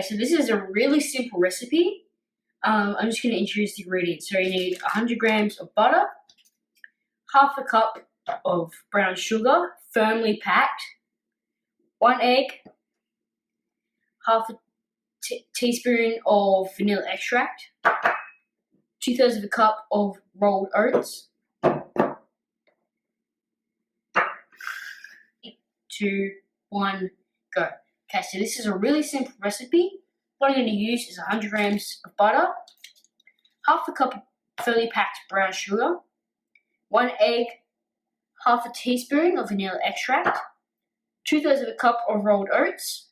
so this is a really simple recipe. I'm just going to introduce the ingredients. So you need 100 grams of butter, half a cup of brown sugar, firmly packed, 1 egg, half a teaspoon of vanilla extract, 2/3 of a cup of rolled oats, 2, 1, go. Okay, so this is a really simple recipe. What I'm going to use is 100 grams of butter, half a cup of firmly packed brown sugar, 1 egg, half a teaspoon of vanilla extract, 2/3 of a cup of rolled oats,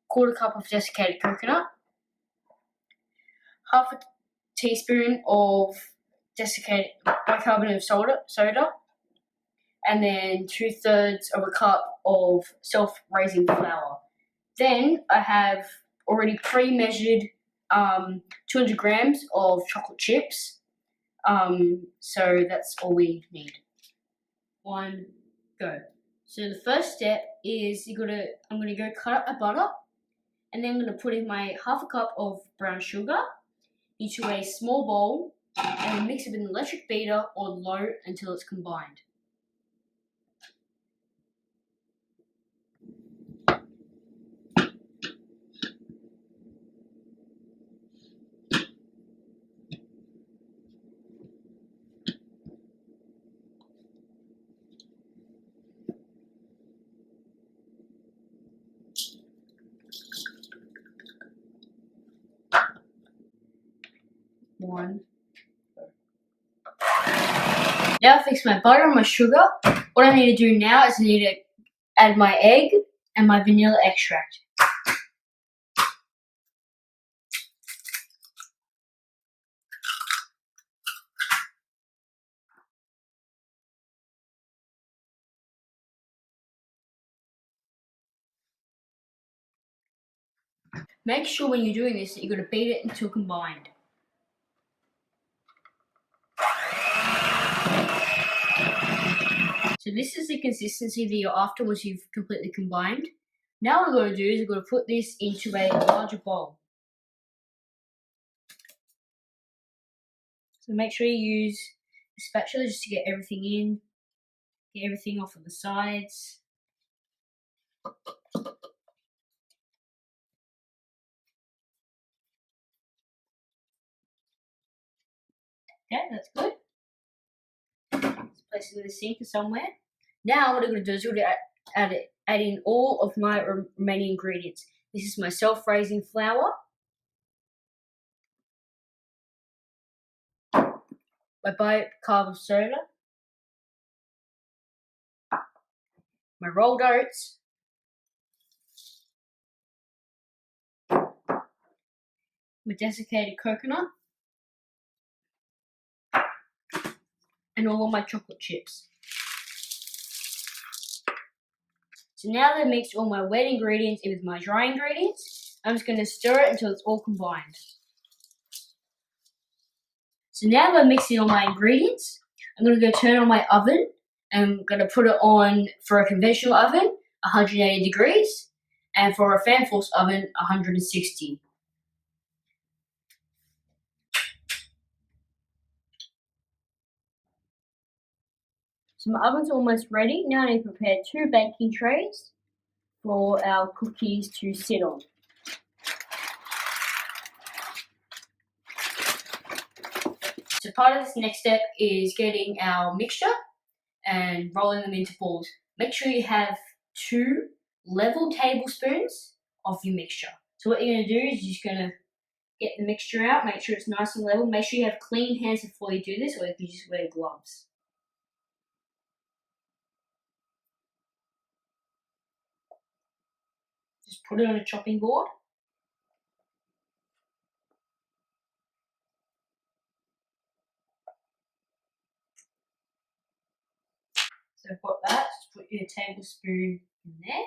quarter cup of desiccated coconut, half a teaspoon of desiccated bicarbonate of soda, and then 2/3 of a cup of self-raising flour. Then I have already pre-measured 200 grams of chocolate chips. So that's all we need. 1, go. So the first step is I'm gonna go cut up my butter, and then I'm gonna put in my half a cup of brown sugar into a small bowl and mix it with an electric beater on low until it's combined. Now I've fixed my butter and my sugar. What I need to do now is I need to add my egg and my vanilla extract. Make sure when you're doing this that you're going to beat it until combined. So this is the consistency that you're after once you've completely combined. Now what I'm going to do is I'm going to put this into a larger bowl. So make sure you use a spatula just to get everything in, get everything off of the sides. Okay, that's good. Let's place it in the sink or somewhere. Now what I'm going to do is add in all of my remaining ingredients. This is my self-raising flour, my bicarbonate soda, my rolled oats, my desiccated coconut, and all of my chocolate chips. So now that I've mixed all my wet ingredients in with my dry ingredients, I'm just going to stir it until it's all combined. So now that I've mixed in all my ingredients, I'm going to go turn on my oven, and I'm going to put it on for a conventional oven, 180 degrees, and for a fan force oven, 160. So my oven's almost ready. Now I need to prepare 2 baking trays for our cookies to sit on. So part of this next step is getting our mixture and rolling them into balls. Make sure you have 2 level tablespoons of your mixture. So what you're going to do is you're just going to get the mixture out, make sure it's nice and level. Make sure you have clean hands before you do this, or you can just wear gloves. Just put it on a chopping board. So I've got that, just put your tablespoon in there.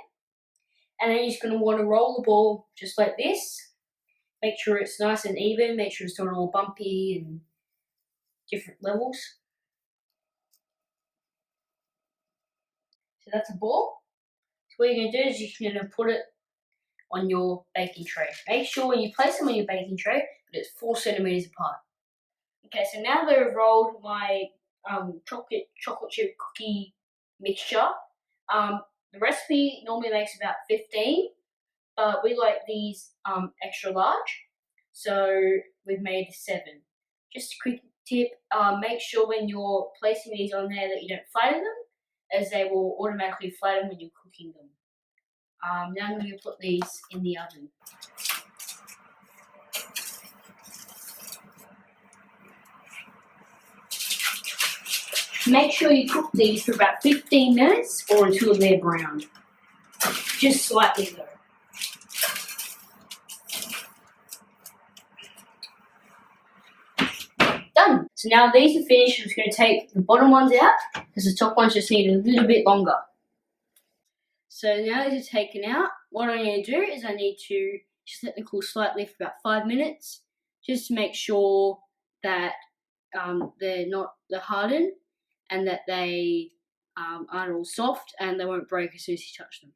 And then you're just going to want to roll the ball just like this. Make sure it's nice and even, make sure it's not all bumpy and different levels. So that's a ball. So what you're going to do is you're going to put it on your baking tray. Make sure when you place them on your baking tray that it's 4 centimeters apart. Okay, so now that I've rolled my chocolate chip cookie mixture, the recipe normally makes about 15, but we like these extra large, so we've made 7. Just a quick tip, make sure when you're placing these on there that you don't flatten them, as they will automatically flatten when you're cooking them. Now I'm going to put these in the oven. Make sure you cook these for about 15 minutes or until they're brown. Just slightly though. Done. So now these are finished. I'm just going to take the bottom ones out because the top ones just need a little bit longer. So now these are taken out. What I'm going to do is I need to just let them cool slightly for about 5 minutes, just to make sure that they're hardened and that they aren't all soft and they won't break as soon as you touch them.